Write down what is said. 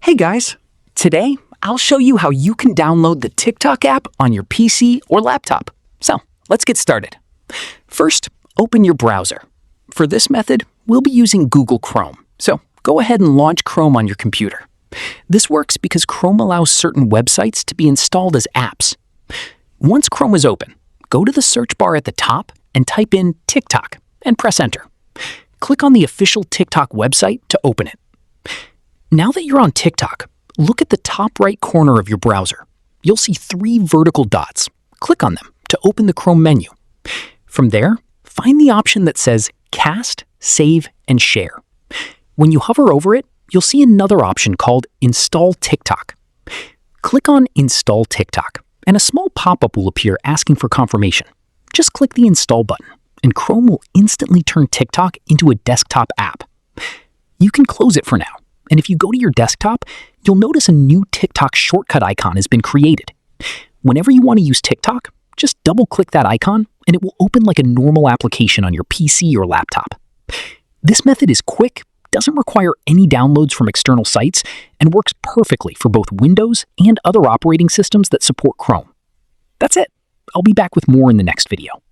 Hey guys, today I'll show you how you can download the TikTok app on your PC or laptop. So let's get started. First, open your browser. For this method, we'll be using Google Chrome. So go ahead and launch Chrome on your computer. This works because Chrome allows certain websites to be installed as apps. Once Chrome is open, go to the search bar at the top and type in TikTok and press enter. Click on the official TikTok website to open it. Now that you're on TikTok, look at the top right corner of your browser. You'll see 3 vertical dots. Click on them to open the Chrome menu. From there, find the option that says Cast, Save, and Share. When you hover over it, you'll see another option called Install TikTok. Click on Install TikTok, and a small pop-up will appear asking for confirmation. Just click the Install button, and Chrome will instantly turn TikTok into a desktop app. You can close it for now. And if you go to your desktop, you'll notice a new TikTok shortcut icon has been created. Whenever you want to use TikTok, just double-click that icon and it will open like a normal application on your PC or laptop. This method is quick, doesn't require any downloads from external sites, and works perfectly for both Windows and other operating systems that support Chrome. That's it. I'll be back with more in the next video.